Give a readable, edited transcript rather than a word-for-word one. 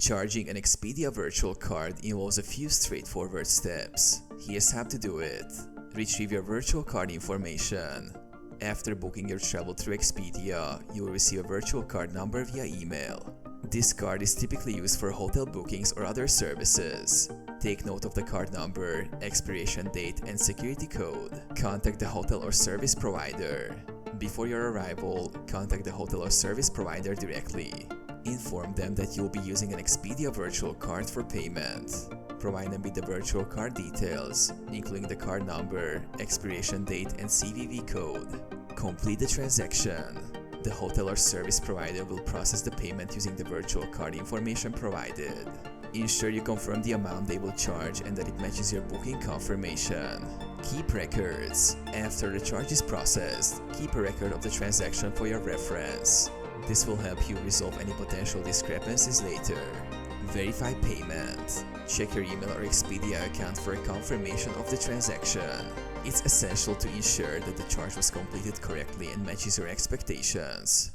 Charging an Expedia virtual card involves a few straightforward steps. Here's how to do it. Retrieve your virtual card information. After booking your travel through Expedia, you will receive a virtual card number via email. This card is typically used for hotel bookings or other services. Take note of the card number, expiration date, and security code. Contact the hotel or service provider. Before your arrival, contact the hotel or service provider directly. Inform them that you will be using an Expedia virtual card for payment. Provide them with the virtual card details, including the card number, expiration date, and CVV code. Complete the transaction. The hotel or service provider will process the payment using the virtual card information provided. Ensure you confirm the amount they will charge and that it matches your booking confirmation. Keep records. After the charge is processed, keep a record of the transaction for your reference. This will help you resolve any potential discrepancies later. Verify payment. Check your email or Expedia account for a confirmation of the transaction. It's essential to ensure that the charge was completed correctly and matches your expectations.